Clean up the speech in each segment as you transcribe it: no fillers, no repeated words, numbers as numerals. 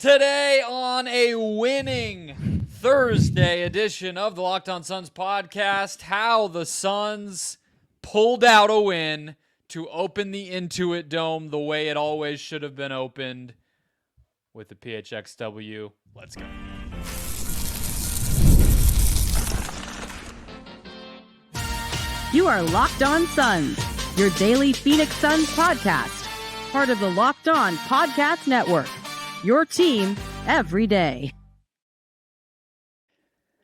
Today on a winning Thursday edition of the Locked On Suns podcast, how the Suns pulled out a win to open the Intuit Dome the way it always should have been opened with the PHXW. Let's go. You are Locked On Suns, your daily Phoenix Suns podcast, part of the Locked On Podcast Network. Your team every day.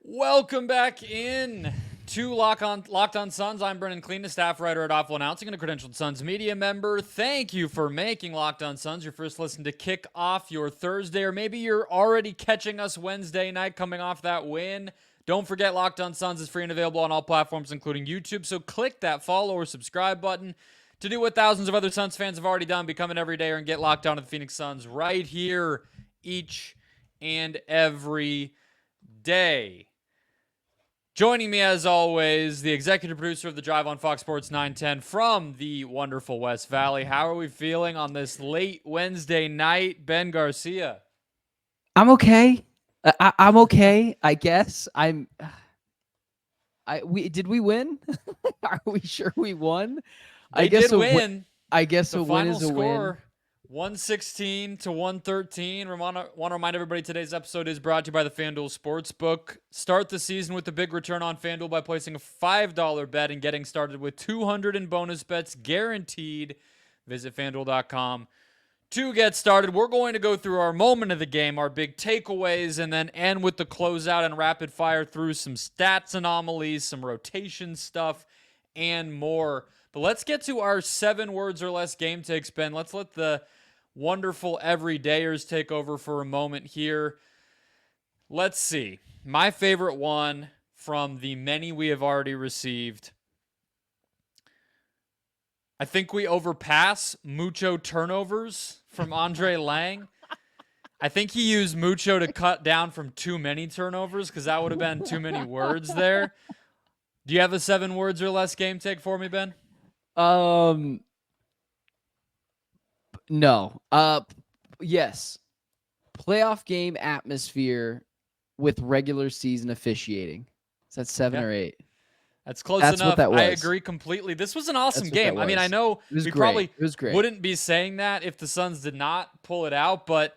Welcome back in to Locked On Suns. I'm Brendon, Kleen, the staff writer at Awful Announcing and a credentialed Suns media member. Thank you for making Locked On Suns your first listen to kick off your Thursday, or maybe you're already catching us Wednesday night coming off that win. Don't forget, Locked On Suns is free and available on all platforms, including YouTube, so click that follow or subscribe button to do what thousands of other Suns fans have already done, become an everydayer and get locked on to the Phoenix Suns right here each and every day. Joining me, as always, the executive producer of The Drive on Fox Sports 910 from the wonderful West Valley. How are we feeling on this late Wednesday night, Ben Garcia? I'm okay. I'm okay, I guess. Did we win? Are we sure we won? I guess did win. I guess the a win final is a score, win. 116 to 113. I want to remind everybody today's episode is brought to you by the FanDuel Sportsbook. Start the season with a big return on FanDuel by placing a $5 bet and getting started with 200 in bonus bets guaranteed. Visit FanDuel.com to get started. We're going to go through our moment of the game, our big takeaways, and then end with the closeout and rapid fire through some stats anomalies, some rotation stuff, and more. But let's get to our 7 words or less game takes, Ben. Let's let the wonderful everydayers take over for a moment here. Let's see. My favorite one from the many we have already received. I think we overpass mucho turnovers from Andre Lang. I think he used mucho to cut down from too many turnovers because that would have been too many words there. Do you have a 7 words or less game take for me, Ben? No. Yes. Playoff game atmosphere with regular season officiating. Is that 7 or 8? That's close That's enough. What that was. I agree completely. This was an awesome game. I mean, I know we probably wouldn't be saying that if the Suns did not pull it out, but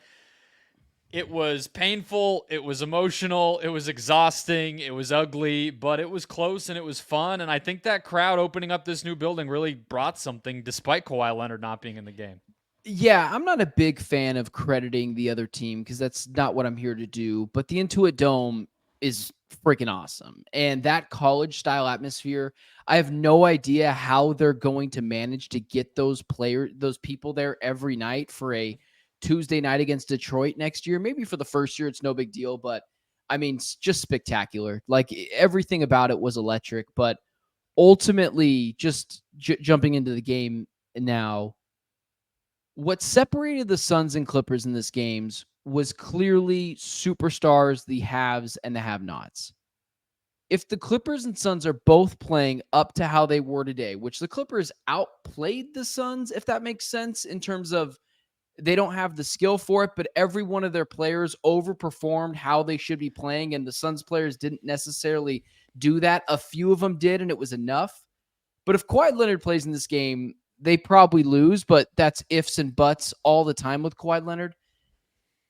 it was painful, it was emotional, it was exhausting, it was ugly, but it was close and it was fun. And I think that crowd opening up this new building really brought something despite Kawhi Leonard not being in the game. Yeah, I'm not a big fan of crediting the other team because that's not what I'm here to do. But the Intuit Dome is freaking awesome. And that college-style atmosphere, I have no idea how they're going to manage to get those people there every night for a Tuesday night against Detroit next year. Maybe for the first year, it's no big deal, but I mean, it's just spectacular. Like everything about it was electric, but ultimately just jumping into the game now, what separated the Suns and Clippers in this games was clearly superstars, the haves and the have-nots. If the Clippers and Suns are both playing up to how they were today, which the Clippers outplayed the Suns, if that makes sense, in terms of they don't have the skill for it, but every one of their players overperformed how they should be playing, and the Suns players didn't necessarily do that. A few of them did, and it was enough. But if Kawhi Leonard plays in this game, they probably lose, but that's ifs and buts all the time with Kawhi Leonard.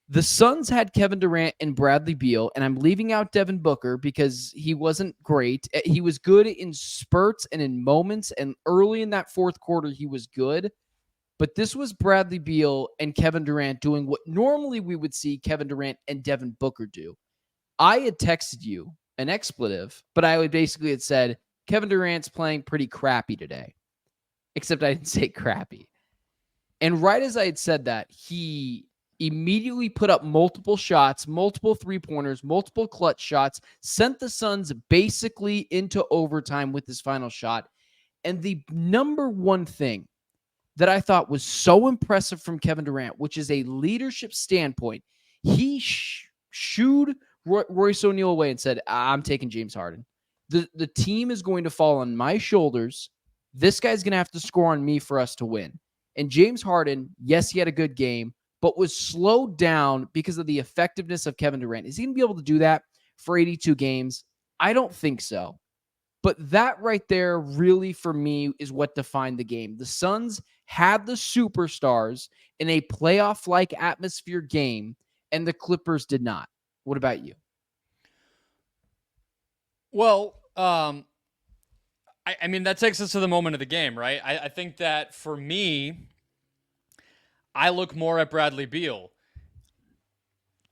The Suns had Kevin Durant and Bradley Beal, and I'm leaving out Devin Booker because he wasn't great. He was good in spurts and in moments, and early in that fourth quarter, he was good. But this was Bradley Beal and Kevin Durant doing what normally we would see Kevin Durant and Devin Booker do. I had texted you an expletive, but I would basically had said, Kevin Durant's playing pretty crappy today. Except I didn't say crappy. And right as I had said that, he immediately put up multiple shots, multiple three-pointers, multiple clutch shots, sent the Suns basically into overtime with his final shot. And the number one thing that I thought was so impressive from Kevin Durant, which is a leadership standpoint, he shooed Royce O'Neal away and said, I'm taking James Harden. The team is going to fall on my shoulders. This guy's going to have to score on me for us to win. And James Harden, yes, he had a good game, but was slowed down because of the effectiveness of Kevin Durant. Is he going to be able to do that for 82 games? I don't think so. But that right there really, for me, is what defined the game. The Suns had the superstars in a playoff-like atmosphere game, and the Clippers did not. What about you? Well, I mean, that takes us to the moment of the game, right? I think that for me, I look more at Bradley Beal.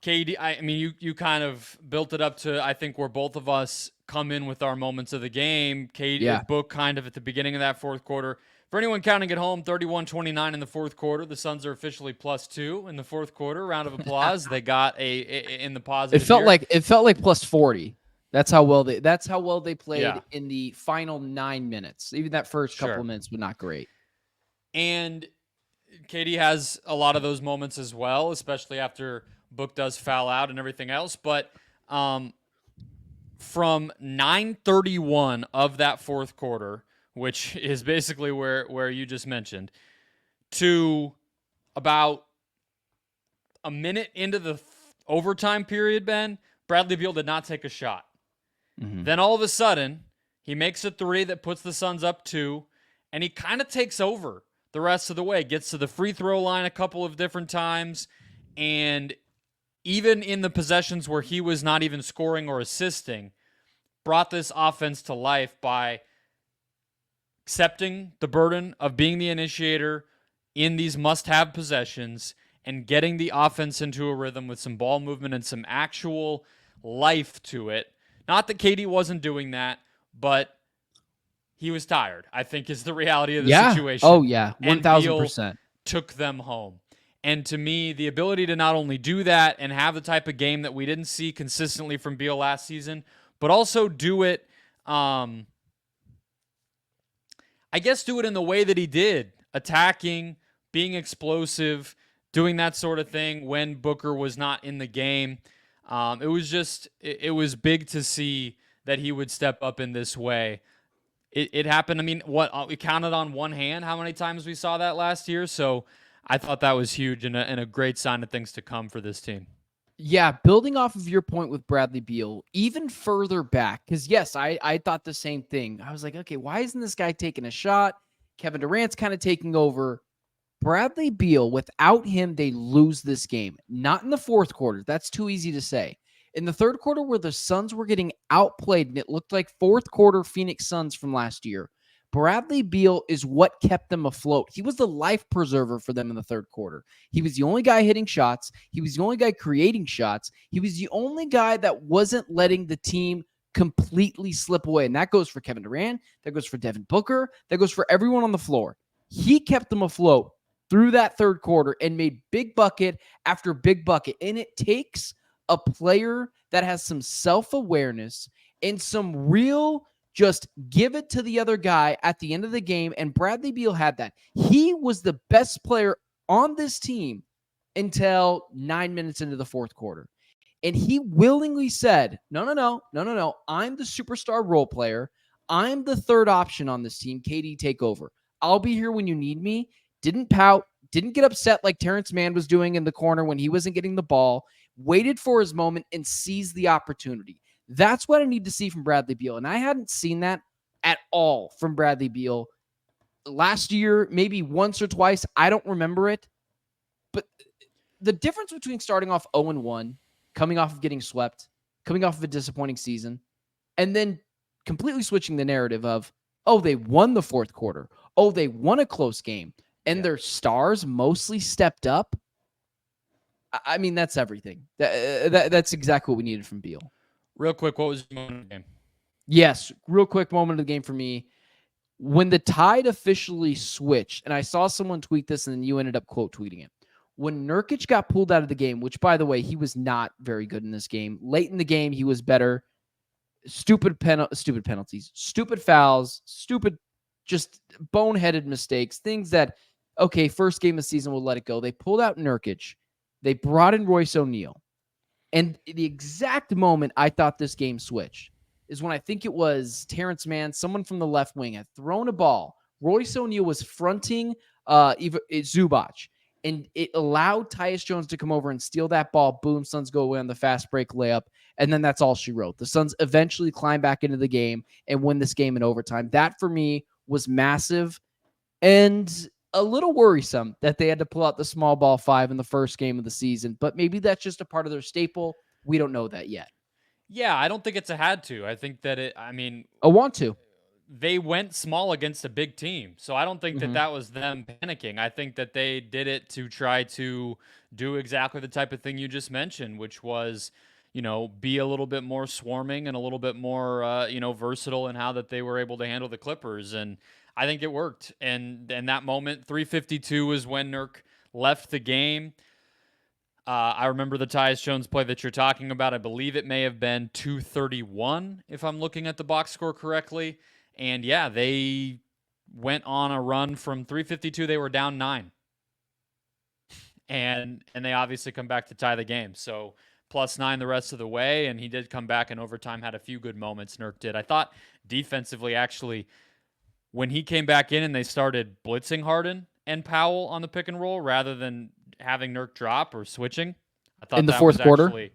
KD, I mean, you kind of built it up to, I think, where both of us come in with our moments of the game. KD, Book kind of at the beginning of that fourth quarter. For anyone counting at home, 31-29 in the fourth quarter. The Suns are officially +2 in the fourth quarter. Round of applause. They got in the positive. It felt like +40. That's how well they played in the final 9 minutes. Even that first couple of minutes was not great. And KD has a lot of those moments as well, especially after Book does foul out and everything else. But from 9:31 of that fourth quarter, which is basically where you just mentioned, to about a minute into the overtime period, Ben, Bradley Beal did not take a shot. Mm-hmm. Then all of a sudden, he makes a three that puts the Suns up 2, and he kind of takes over the rest of the way. Gets to the free throw line a couple of different times, and even in the possessions where he was not even scoring or assisting, brought this offense to life by accepting the burden of being the initiator in these must-have possessions and getting the offense into a rhythm with some ball movement and some actual life to it. Not that KD wasn't doing that, but he was tired, I think, is the reality of the situation. Oh, yeah, 1,000%. Took them home. And to me, the ability to not only do that and have the type of game that we didn't see consistently from Beal last season, but also do it, I guess do it in the way that he did, attacking, being explosive, doing that sort of thing when Booker was not in the game. It was big to see that he would step up in this way. It happened. I mean, we counted on one hand how many times we saw that last year. So I thought that was huge and a great sign of things to come for this team. Yeah, building off of your point with Bradley Beal, even further back, because yes, I thought the same thing. I was like, okay, why isn't this guy taking a shot? Kevin Durant's kind of taking over. Bradley Beal, without him, they lose this game. Not in the fourth quarter. That's too easy to say. In the third quarter, where the Suns were getting outplayed, and it looked like fourth quarter Phoenix Suns from last year, Bradley Beal is what kept them afloat. He was the life preserver for them in the third quarter. He was the only guy hitting shots. He was the only guy creating shots. He was the only guy that wasn't letting the team completely slip away. And that goes for Kevin Durant. That goes for Devin Booker. That goes for everyone on the floor. He kept them afloat through that third quarter and made big bucket after big bucket. And it takes a player that has some self-awareness and some real just give it to the other guy at the end of the game. And Bradley Beal had that. He was the best player on this team until 9 minutes into the fourth quarter. And he willingly said, no. I'm the superstar role player. I'm the third option on this team. KD, take over. I'll be here when you need me. Didn't pout. Didn't get upset like Terrence Mann was doing in the corner when he wasn't getting the ball. Waited for his moment and seized the opportunity. That's what I need to see from Bradley Beal. And I hadn't seen that at all from Bradley Beal last year, maybe once or twice. I don't remember it. But the difference between starting off 0-1, coming off of getting swept, coming off of a disappointing season, and then completely switching the narrative of, oh, they won the fourth quarter. Oh, they won a close game. And their stars mostly stepped up. I mean, that's everything. That's exactly what we needed from Beal. Real quick, what was your moment of the game? Yes, real quick moment of the game for me. When the tide officially switched, and I saw someone tweet this, and then you ended up quote tweeting it. When Nurkic got pulled out of the game, which, by the way, he was not very good in this game. Late in the game, he was better. Stupid penalties, stupid fouls, stupid, just boneheaded mistakes, things that, okay, first game of the season, we'll let it go. They pulled out Nurkic. They brought in Royce O'Neal. And the exact moment I thought this game switched is when I think it was Terrence Mann, someone from the left wing, had thrown a ball. Royce O'Neal was fronting Zubac. and it allowed Tyus Jones to come over and steal that ball. Boom, Suns go away on the fast break layup, and then that's all she wrote. The Suns eventually climb back into the game and win this game in overtime. That, for me, was massive and a little worrisome that they had to pull out the small ball 5 in the first game of the season, but maybe that's just a part of their staple. We don't know that yet. Yeah, I don't think it's a had to. I think that I want to. they went small against a big team. So I don't think Mhm. that was them panicking. I think that they did it to try to do exactly the type of thing you just mentioned, which was, be a little bit more swarming and a little bit more, versatile in how that they were able to handle the Clippers. And I think it worked. And in that moment, 3:52 was when Nurk left the game. I remember the Tyus Jones play that you're talking about. I believe it may have been 2:31, if I'm looking at the box score correctly. And yeah, they went on a run from 3:52. They were down 9, and they obviously come back to tie the game. So +9 the rest of the way, and he did come back in overtime. Had a few good moments. Nurk did. I thought defensively, actually, when he came back in and they started blitzing Harden and Powell on the pick and roll rather than having Nurk drop or switching. I thought In the that fourth was quarter? actually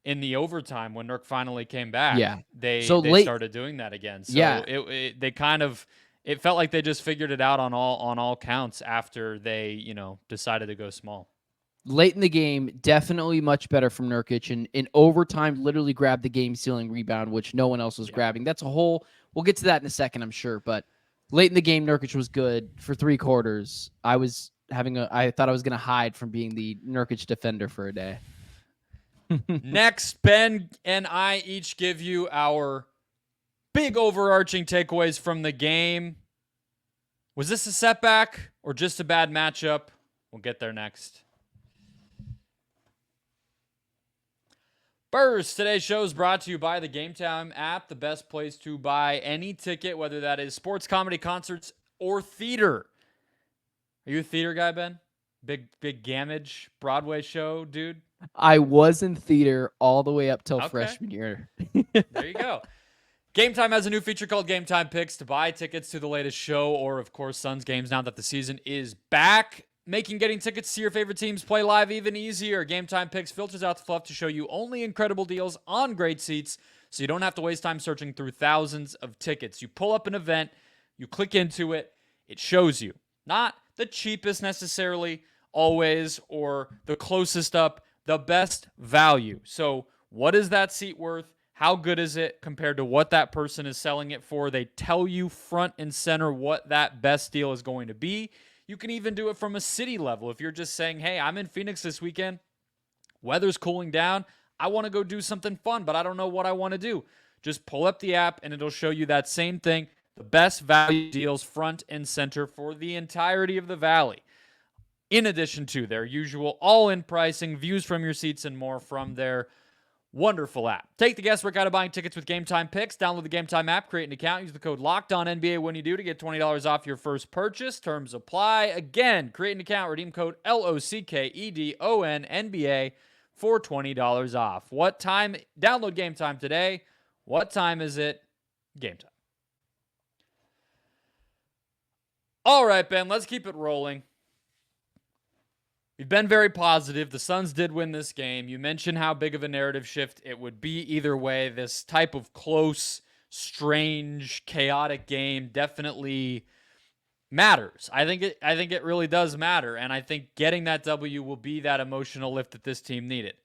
in the overtime when Nurk finally came back. Yeah. They So they late- started doing that again. So Yeah. it felt like they just figured it out on all counts after they, decided to go small. Late in the game, definitely much better from Nurkic, and in overtime, literally grabbed the game-sealing rebound, which no one else was grabbing. That's a whole. We'll get to that in a second, I'm sure. But late in the game, Nurkic was good for 3 quarters. I thought I was going to hide from being the Nurkic defender for a day. Next, Ben and I each give you our big overarching takeaways from the game. Was this a setback or just a bad matchup? We'll get there next. First, today's show is brought to you by the Game Time app, the best place to buy any ticket, whether that is sports, comedy, concerts, or theater. Are you a theater guy, Ben? Big Gamage Broadway show, dude? I was in theater all the way up till Okay. freshman year. There you go. Game Time has a new feature called Game Time Picks to buy tickets to the latest show or, of course, Suns games now that the season is back, making getting tickets to your favorite teams play live even easier. Game Time Picks filters out the fluff to show you only incredible deals on great seats, so you don't have to waste time searching through thousands of tickets. You pull up an event, you click into it, it shows you. Not the cheapest necessarily, always, or the closest up, the best value. So what is that seat worth? How good is it compared to what that person is selling it for? They tell you front and center what that best deal is going to be. You can even do it from a city level. If you're just saying, hey, I'm in Phoenix this weekend, weather's cooling down, I want to go do something fun, but I don't know what I want to do. Just pull up the app and it'll show you that same thing, the best value deals front and center for the entirety of the valley. In addition to their usual all-in pricing, views from your seats, and more from their wonderful app. Take the guesswork out of buying tickets with Game Time Picks. Download the Game Time app, create an account, use the code LOCKEDONNBA when you do to get $20 off your first purchase. Terms apply. Again, create an account, redeem code LOCKEDONNBA for $20 off. What time? Download Game Time today. What time is it? Game time. All right, Ben, let's keep it rolling. We've been very positive. The Suns did win this game. You mentioned how big of a narrative shift it would be either way. This type of close, strange, chaotic game definitely matters. I think it really does matter, and I think getting that W will be that emotional lift that this team needed.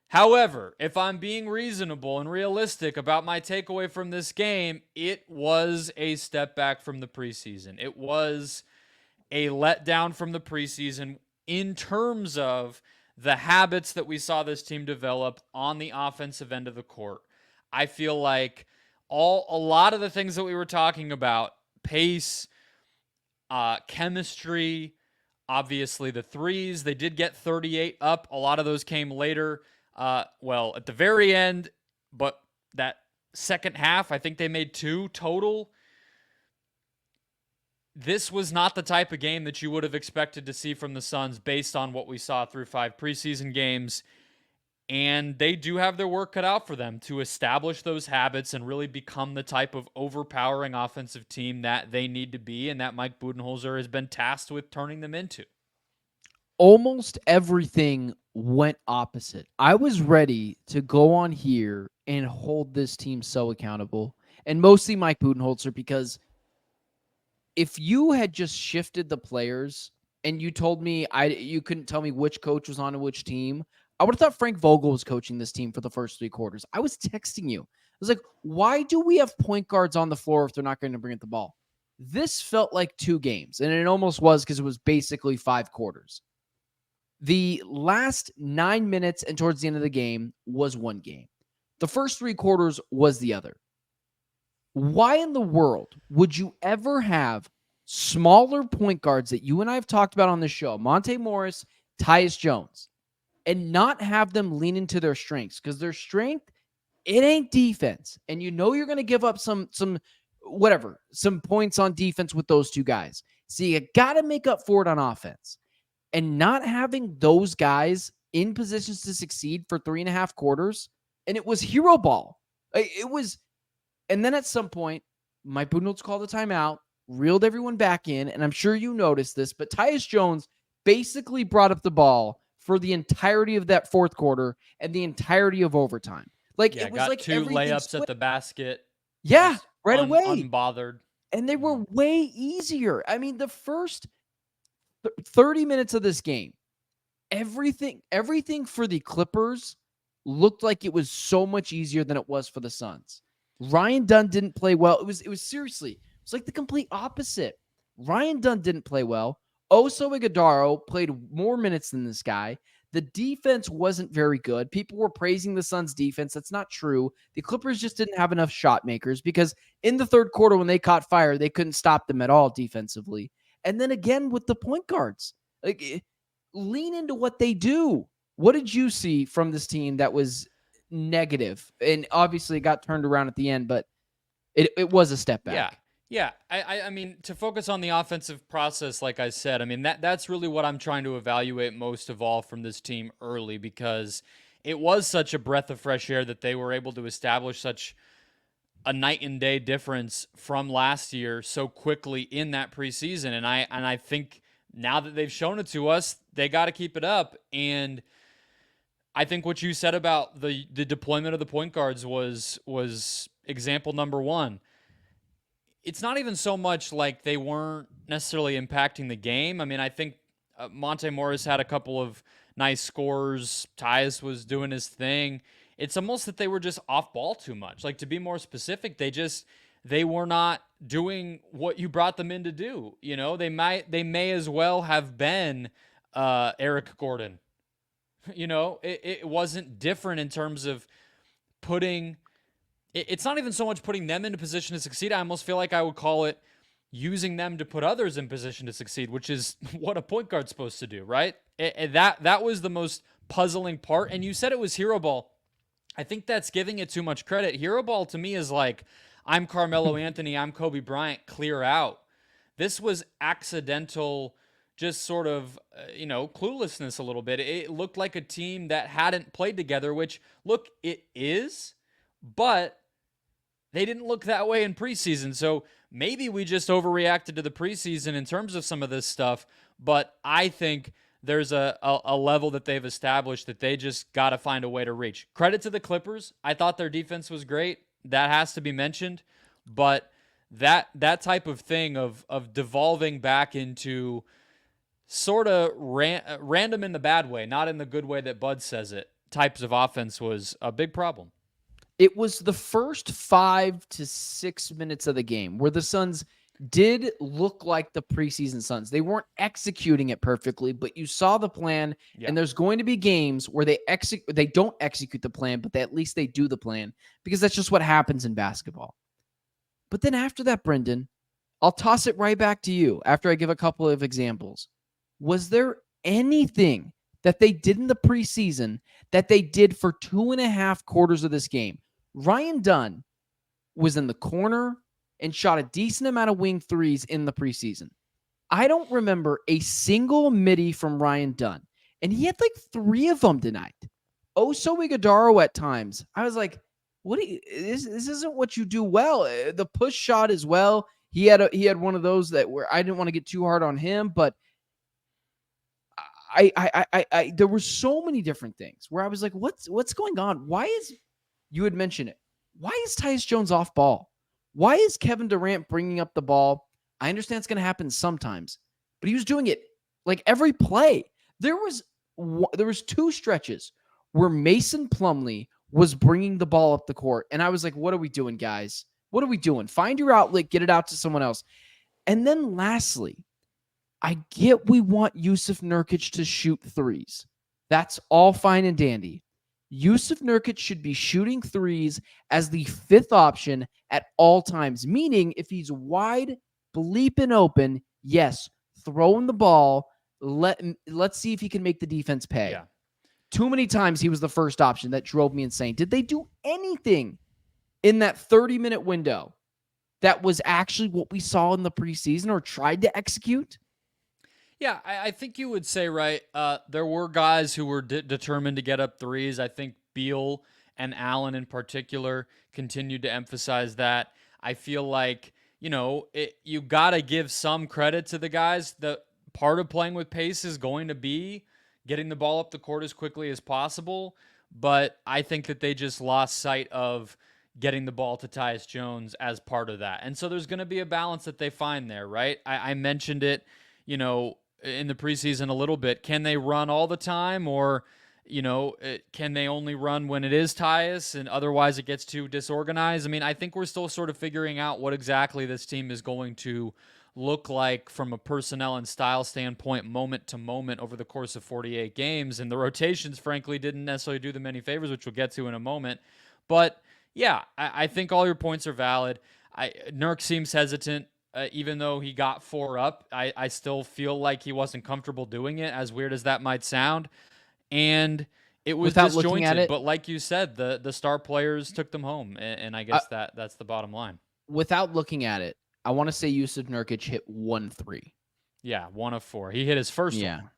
However, if I'm being reasonable and realistic about my takeaway from this game, it was a step back from the preseason. It was a letdown from the preseason in terms of the habits that we saw this team develop on the offensive end of the court. I feel like a lot of the things that we were talking about, pace, chemistry, obviously the threes, they did get 38 up. A lot of those came later, at the very end, but that second half, I think they made 2 total. This was not the type of game that you would have expected to see from the Suns based on what we saw through 5 preseason games. And they do have their work cut out for them to establish those habits and really become the type of overpowering offensive team that they need to be and that Mike Budenholzer has been tasked with turning them into. almost everything went opposite. I was ready to go on here and hold this team so accountable, and mostly Mike Budenholzer, because if you had just shifted the players and you told me you couldn't tell me which coach was on which team, I would have thought Frank Vogel was coaching this team for the first 3 quarters. I was texting you. I was like, why do we have point guards on the floor if they're not going to bring up the ball? This felt like 2 games, and it almost was because it was basically 5 quarters. The last 9 minutes and towards the end of the game was 1 game. The first 3 quarters was the other. Why in the world would you ever have smaller point guards that you and I have talked about on this show, Monte Morris, Tyus Jones, and not have them lean into their strengths? Because their strength, it ain't defense. And you know you're going to give up some points on defense with those 2 guys. So you got to make up for it on offense. And not having those guys in positions to succeed for 3.5 quarters, and it was hero ball. It was, and then at some point, Mike Budenholzer called a timeout, reeled everyone back in, and I'm sure you noticed this, but Tyus Jones basically brought up the ball for the entirety of that 4th quarter and the entirety of overtime. Like, it was got like 2 layups split at the basket. Yeah, right away. Unbothered. And they were way easier. I mean, the first 30 minutes of this game, everything for the Clippers looked like it was so much easier than it was for the Suns. Ryan Dunn didn't play well. It was seriously, it was like the complete opposite. Ryan Dunn didn't play well. Ighodaro played more minutes than this guy. The defense wasn't very good. People were praising the Suns' defense. That's not true. The Clippers just didn't have enough shot makers because in the 3rd quarter when they caught fire, they couldn't stop them at all defensively. And then again with the point guards, like, lean into what they do. What did you see from this team that was negative? And obviously it got turned around at the end, but it was a step back. Yeah. I mean, to focus on the offensive process, like I said, I mean, that's really what I'm trying to evaluate most of all from this team early, because it was such a breath of fresh air that they were able to establish such a night and day difference from last year so quickly in that preseason. And I think now that they've shown it to us, they got to keep it up. And I think what you said about the deployment of the point guards was example number 1. It's not even so much like they weren't necessarily impacting the game. I mean, I think Monte Morris had a couple of nice scores. Tyus was doing his thing. It's almost that they were just off ball too much. Like, to be more specific, they were not doing what you brought them in to do. You know, they may as well have been Eric Gordon. You know, it wasn't different in terms of putting. It's not even so much putting them in a position to succeed. I almost feel like I would call it using them to put others in position to succeed, which is what a point guard's supposed to do, right? That was the most puzzling part. And you said it was hero ball. I think that's giving it too much credit. Hero ball to me is like, I'm Carmelo Anthony, I'm Kobe Bryant, clear out. This was accidental, just sort of, cluelessness a little bit. It looked like a team that hadn't played together, which, look, it is, but they didn't look that way in preseason. So maybe we just overreacted to the preseason in terms of some of this stuff, but I think there's a level that they've established that they just got to find a way to reach. Credit to the Clippers. I thought their defense was great. That has to be mentioned. But that type of thing of devolving back into sort of random in the bad way, not in the good way that Bud says it, types of offense was a big problem. It was the first 5 to 6 minutes of the game where the Suns did look like the preseason Suns. They weren't executing it perfectly, but you saw the plan. Yeah. And there's going to be games where they don't execute the plan, but at least they do the plan, because that's just what happens in basketball. But then after that, Brendon, I'll toss it right back to you after I give a couple of examples. Was there anything that they did in the preseason that they did for 2.5 quarters of this game? Ryan Dunn was in the corner and shot a decent amount of wing threes in the preseason. I don't remember a single midi from Ryan Dunn, and he had like 3 of them tonight. Ighodaro at times, I was like, "What? This isn't what you do well." The push shot as well. He had one of those that where I didn't want to get too hard on him, but there were so many different things where I was like, what's going on? You had mentioned it. Why is Tyus Jones off ball? Why is Kevin Durant bringing up the ball? I understand it's going to happen sometimes, but he was doing it like every play. There was 2 stretches where Mason Plumlee was bringing the ball up the court, and I was like, what are we doing, guys? What are we doing? Find your outlet, get it out to someone else. And then lastly, I get we want Yusuf Nurkic to shoot threes. That's all fine and dandy. Yusuf Nurkic should be shooting threes as the 5th option at all times, meaning if he's wide, bleeping open, yes, throw him the ball. Let's see if he can make the defense pay. Yeah. Too many times he was the first option. That drove me insane. Did they do anything in that 30-minute window that was actually what we saw in the preseason or tried to execute? Yeah, I think you would say, right, there were guys who were determined to get up threes. I think Beal and Allen in particular continued to emphasize that. I feel like, you got to give some credit to the guys. The part of playing with pace is going to be getting the ball up the court as quickly as possible. But I think that they just lost sight of getting the ball to Tyus Jones as part of that. And so there's going to be a balance that they find there, right? I mentioned it, in the preseason a little bit. Can they run all the time, or, can they only run when it is Tyus and otherwise it gets too disorganized? I mean, I think we're still sort of figuring out what exactly this team is going to look like from a personnel and style standpoint, moment to moment over the course of 48 games. And the rotations, frankly, didn't necessarily do them any favors, which we'll get to in a moment. But yeah, I think all your points are valid. Nurk seems hesitant. Even though he got 4 up, I still feel like he wasn't comfortable doing it, as weird as that might sound. And it was Without looking disjointed. at it, but like you said, the star players took them home. And I guess that's the bottom line. Without looking at it, I want to say Yusuf Nurkic hit 1 3. Yeah, 1 of 4. He hit his first one.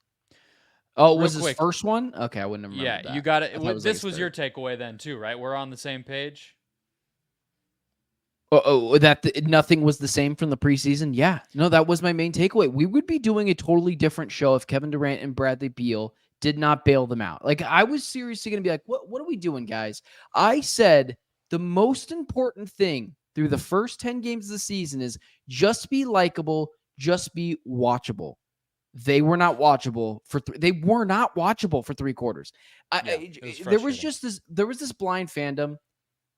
Oh, was his first one? Okay, I wouldn't have remembered that. You got it. This was third. your takeaway then, too, right? We're on the same page? That nothing was the same from the preseason? Yeah. No, that was my main takeaway. We would be doing a totally different show if Kevin Durant and Bradley Beal did not bail them out. Like, I was seriously going to be like, what are we doing, guys? I said the most important thing through the first 10 games of the season is just be likable, just be watchable. They were not watchable for they were not watchable for 3 quarters. There was this blind fandom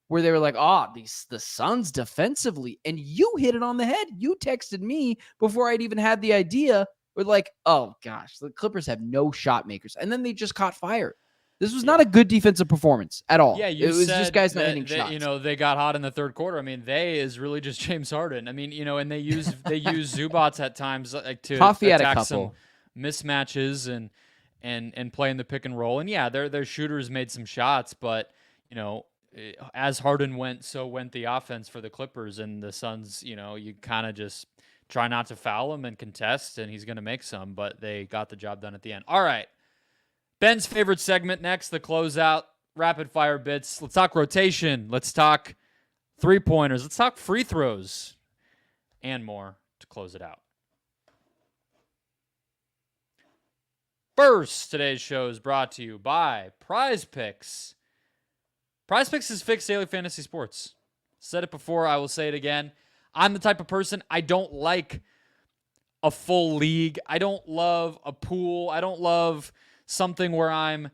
where they were like, the Suns defensively, and you hit it on the head. You texted me before I'd even had the idea. We're like, oh gosh, the Clippers have no shot makers, and then they just caught fire. This was not a good defensive perforance at all. Yeah, it was just guys not hitting shots. They got hot in the third quarter. I mean, they is really just James Harden. I mean, and they use Zubats at times like to attack some mismatches and play in the pick and roll. And yeah, their shooters made some shots, but as Harden went, so went the offense for the Clippers, and the Suns, you kind of just try not to foul him and contest, and he's going to make some, but they got the job done at the end. All right. Ben's favorite segment next, the closeout, rapid fire bits. Let's talk rotation. Let's talk 3-pointers. Let's talk free throws and more to close it out. First, today's show is brought to you by Prize Picks. Prize Picks is fixed daily fantasy sports. Said it before, I will say it again. I'm the type of person, I don't like a full league. I don't love a pool. I don't love something where I'm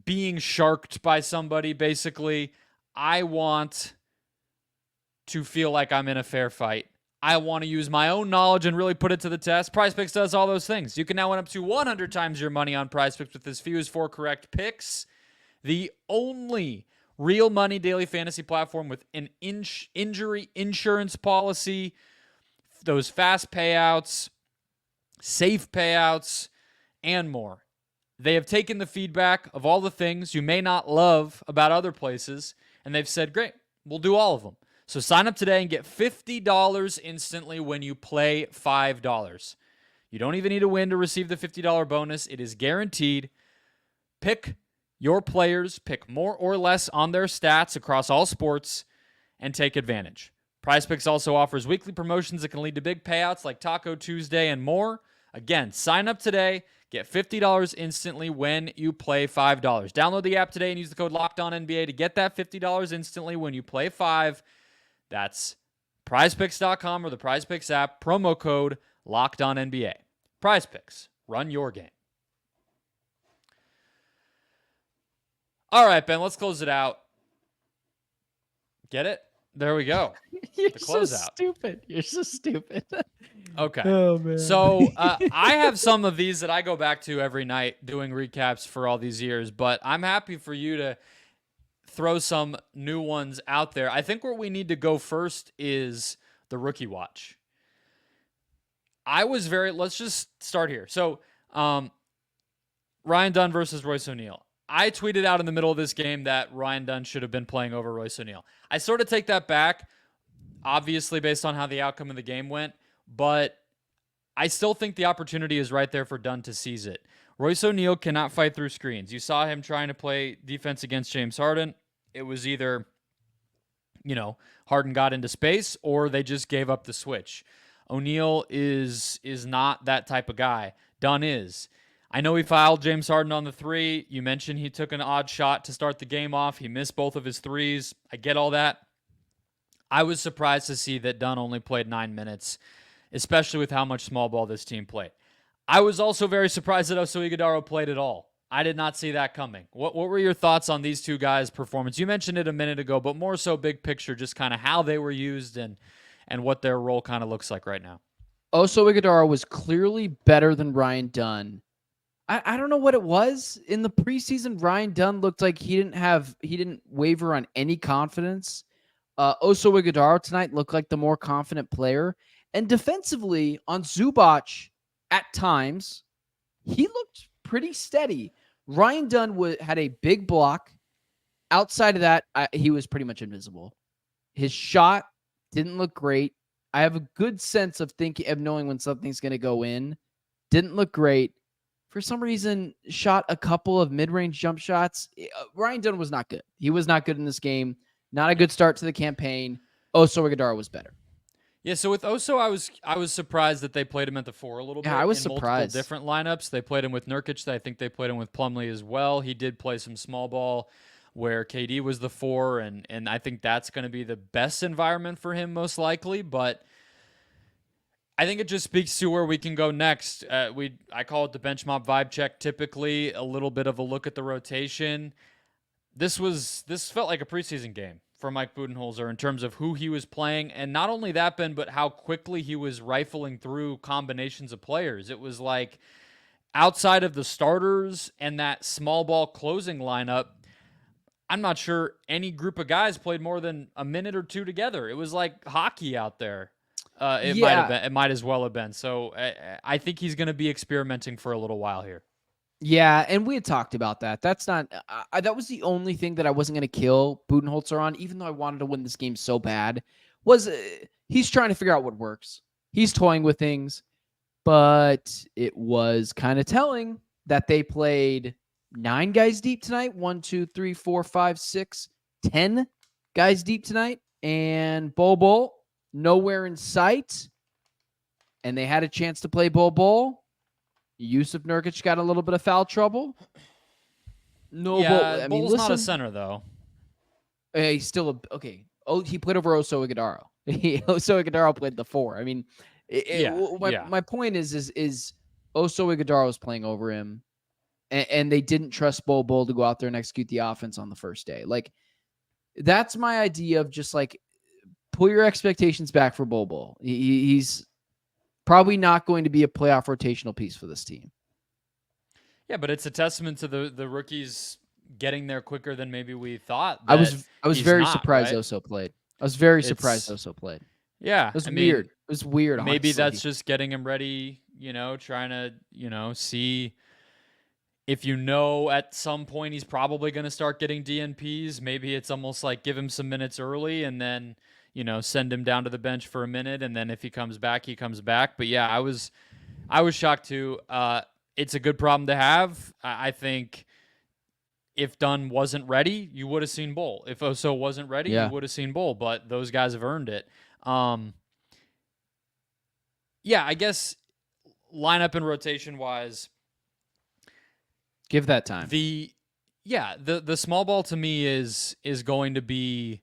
being sharked by somebody, basically. I want to feel like I'm in a fair fight. I want to use my own knowledge and really put it to the test. Prize Picks does all those things. You can now win up to 100 times your money on Prize Picks with as few as 4 correct picks. The only real money daily fantasy platform with an injury insurance policy, those fast payouts, safe payouts, and more. They have taken the feedback of all the things you may not love about other places, and they've said, great, we'll do all of them. So sign up today and get $50 instantly when you play $5. You don't even need to win to receive the $50 bonus. It is guaranteed. Pick your players, pick more or less on their stats across all sports, and take advantage. Prize Picks also offers weekly promotions that can lead to big payouts like Taco Tuesday and more. Again, sign up today, Get $50 instantly when you play $5. Download the app today and use the code LOCKEDONNBA to get that $50 instantly when you play $5. That's prizepicks.com or the PrizePicks app, promo code LOCKEDONNBA. PrizePicks, run your game. All right, Ben, let's close it out. Get it? There we go. You're The so closeout. stupid. You're so stupid. Okay. Oh, man. So I have some of these that I go back to every night doing recaps for all these years, but I'm happy for you to throw some new ones out there. I think where we need to go first is the rookie watch. Let's just start here. So Ryan Dunn versus Royce O'Neal. I tweeted out in the middle of this game that Ryan Dunn should have been playing over Royce O'Neal. I sort of take that back, obviously based on how the outcome of the game went, but I still think the opportunity is right there for Dunn to seize it. Royce O'Neal cannot fight through screens. You saw him trying to play defense against James Harden. It was either, Harden got into space or they just gave up the switch. O'Neal is not that type of guy. Dunn is. I know he fouled James Harden on the three. You mentioned he took an odd shot to start the game off. He missed both of his threes. I get all that. I was surprised to see that Dunn only played 9 minutes, especially with how much small ball this team played. I was also very surprised that Ighodaro played at all. I did not see that coming. What were your thoughts on these two guys' performance? You mentioned it a minute ago, but more so big picture, just kind of how they were used and what their role kind of looks like right now. Ighodaro was clearly better than Ryan Dunn. I don't know what it was. In the preseason, Ryan Dunn looked like he didn't waver on any confidence. Ighodaro tonight looked like the more confident player. And defensively, on Zubac, at times, he looked pretty steady. Ryan Dunn had a big block. Outside of that, he was pretty much invisible. His shot didn't look great. I have a good sense of knowing when something's going to go in. Didn't look great. For some reason, shot a couple of mid-range jump shots. Ryan Dunn was not good. He was not good in this game. Not a good start to the campaign. Ighodaro was better. Yeah, so with Oso, I was surprised that they played him at the 4 a little bit. Yeah, I was in surprised. Multiple different lineups. They played him with Nurkic. I think they played him with Plumlee as well. He did play some small ball where KD was the 4, and I think that's going to be the best environment for him most likely, but I think it just speaks to where we can go next. I call it the bench mob vibe check. Typically, a little bit of a look at the rotation. This felt like a preseason game for Mike Budenholzer in terms of who he was playing, and not only that, Ben, but how quickly he was rifling through combinations of players. It was like outside of the starters and that small ball closing lineup, I'm not sure any group of guys played more than a minute or two together. It was like hockey out there. It might as well have been. So I think he's going to be experimenting for a little while here. Yeah, and we had talked about that. That's not that was the only thing that I wasn't going to kill Budenholzer on, even though I wanted to win this game so bad, was he's trying to figure out what works. He's toying with things, but it was kind of telling that they played 9 guys deep tonight. 1, 2, 3, 4, 5, 6, 10 guys deep tonight, and Bol nowhere in sight, and they had a chance to play Bol. Yusuf Nurkic got a little bit of foul trouble. Bol's not a center though. He's still okay. Oh, he played over Ighodaro. Ighodaro played the 4. I mean, my point is Ighodaro was playing over him, and they didn't trust Bol to go out there and execute the offense on the first day. Like, that's my idea of just like, pull your expectations back for Bol. He's probably not going to be a playoff rotational piece for this team. Yeah, but it's a testament to the rookies getting there quicker than maybe we thought. I was very surprised Oso played. I was very surprised Oso played. Yeah. It was weird. It was weird, Maybe honestly. that's just getting him ready, trying to, see if at some point he's probably going to start getting DNPs. Maybe it's almost like give him some minutes early and then send him down to the bench for a minute, and then if he comes back, he comes back. But yeah, I was shocked too. It's a good problem to have. I think if Dunn wasn't ready, you would have seen Bol. If Oso wasn't ready, you would have seen Bol. But those guys have earned it. I guess lineup and rotation wise, Give that time. The small ball to me is going to be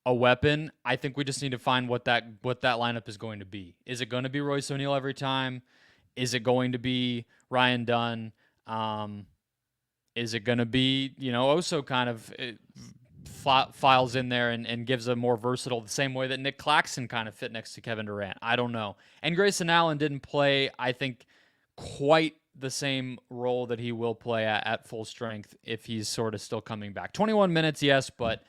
a weapon. I think we just need to find what that lineup is going to be. Is it going to be Royce O'Neal every time? Is it going to be Ryan Dunn? Is it going to be, Oso kind of files in there and gives a more versatile, the same way that Nick Claxton kind of fit next to Kevin Durant? I don't know. And Grayson Allen didn't play, I think, quite the same role that he will play at full strength if he's sort of still coming back. 21 minutes, yes, but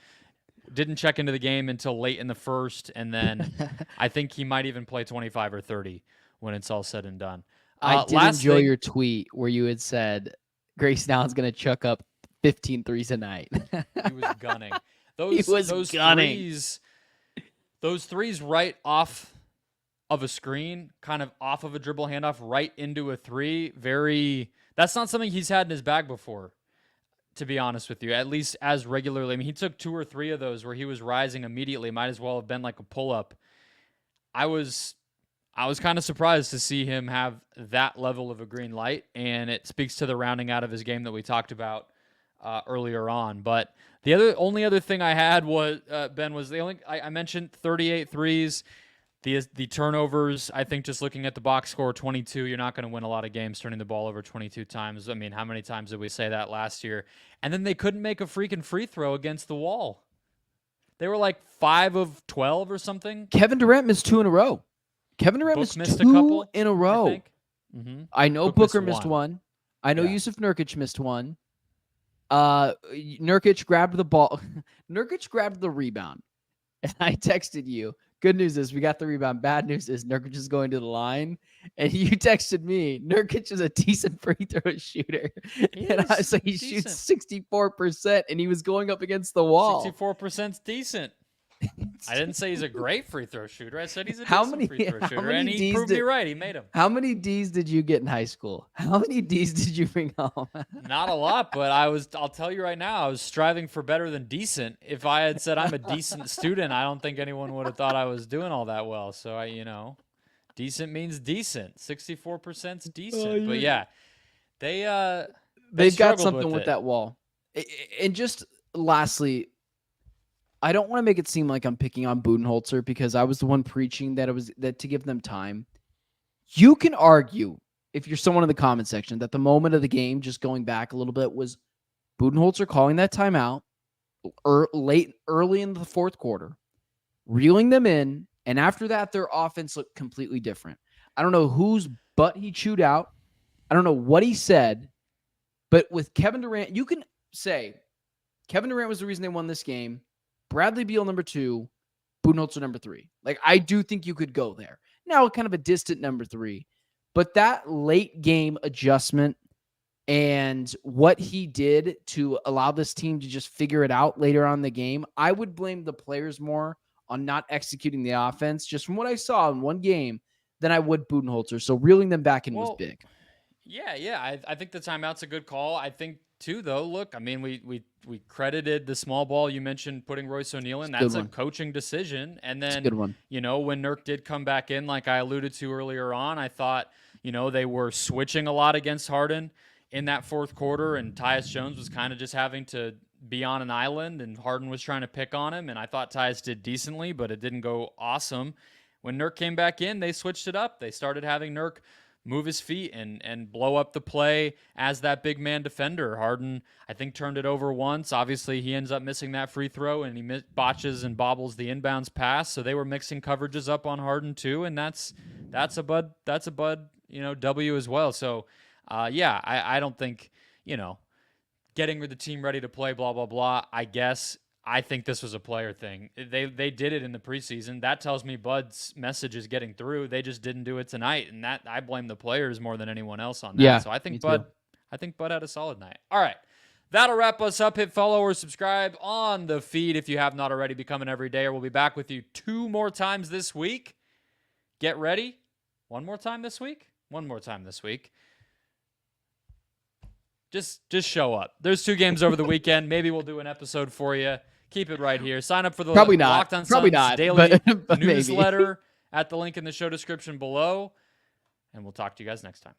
didn't check into the game until late in the first, and then I think he might even play 25 or 30 when it's all said and done. I did enjoy your tweet where you had said Grayson Allen's going to chuck up 15 threes a night. He was gunning. Those threes right off of a screen, kind of off of a dribble handoff right into a three. That's not something he's had in his bag before, to be honest with you, at least as regularly. I mean, he took 2 or 3 of those where he was rising immediately. Might as well have been like a pull-up. I was kind of surprised to see him have that level of a green light, and it speaks to the rounding out of his game that we talked about earlier on. But the only other thing I had was, Ben, was I mentioned 38 threes. The turnovers, I think just looking at the box score, 22, you're not going to win a lot of games turning the ball over 22 times. I mean, how many times did we say that last year? And then they couldn't make a freaking free throw against the wall. They were like 5 of 12 or something. Kevin Durant missed 2 in a row. Kevin Durant missed a 2 couple, in a row. I think. Mm-hmm. I know Booker missed one. I know Yusuf Nurkic missed one. Nurkic grabbed the ball. Nurkic grabbed the rebound. And I texted you. Good news is we got the rebound. Bad news is Nurkic is going to the line. And you texted me, Nurkic is a decent free throw shooter. He shoots 64%, and he was going up against the wall. 64% is decent. I didn't say he's a great free throw shooter. I said he's a decent free throw shooter, and he proved me right. He made them. How many Ds did you get in high school? How many Ds did you bring home? Not a lot, but I'll tell you right now, I was striving for better than decent. If I had said I'm a decent student, I don't think anyone would have thought I was doing all that well. So decent means decent. 64% is decent. But yeah, they've got something with that wall. And just lastly, I don't want to make it seem like I'm picking on Budenholzer because I was the one preaching that to give them time. You can argue, if you're someone in the comment section, that the moment of the game, just going back a little bit, was Budenholzer calling that timeout early in the fourth quarter, reeling them in, and after that, their offense looked completely different. I don't know whose butt he chewed out. I don't know what he said, but with Kevin Durant, you can say Kevin Durant was the reason they won this game. Bradley Beal, number 2, Budenholzer, number 3. Like, I do think you could go there. Now, kind of a distant number 3. But that late game adjustment and what he did to allow this team to just figure it out later on in the game, I would blame the players more on not executing the offense, just from what I saw in one game, than I would Budenholzer. So reeling them back in was big. Yeah. I think the timeout's a good call. I think, too, though, look, I mean, we credited the small ball. You mentioned putting Royce O'Neal in. That's a coaching decision. And then, good one. When Nurk did come back in, like I alluded to earlier on, I thought, they were switching a lot against Harden in that fourth quarter, and Tyus Jones was kind of just having to be on an island, and Harden was trying to pick on him, and I thought Tyus did decently, but it didn't go awesome. When Nurk came back in, they switched it up. They started having Nurk move his feet and blow up the play as that big man defender. Harden, I think, turned it over once. Obviously, he ends up missing that free throw, and he botches and bobbles the inbounds pass. So they were mixing coverages up on Harden too, and that's a Bud W as well. So I don't think getting the team ready to play, blah blah blah. I think this was a player thing. They did it in the preseason. That tells me Bud's message is getting through. They just didn't do it tonight, and that I blame the players more than anyone else on that. Yeah, so I think Bud had a solid night. All right, that'll wrap us up. Hit follow or subscribe on the feed if you have not already. Become an everydayer. We'll be back with you 2 more times this week. Get ready. 1 more time this week. 1 more time this week. Just show up. There's 2 games over the weekend. Maybe we'll do an episode for you. Keep it right here. Sign up for the Locked On Suns daily but newsletter at the link in the show description below. And we'll talk to you guys next time.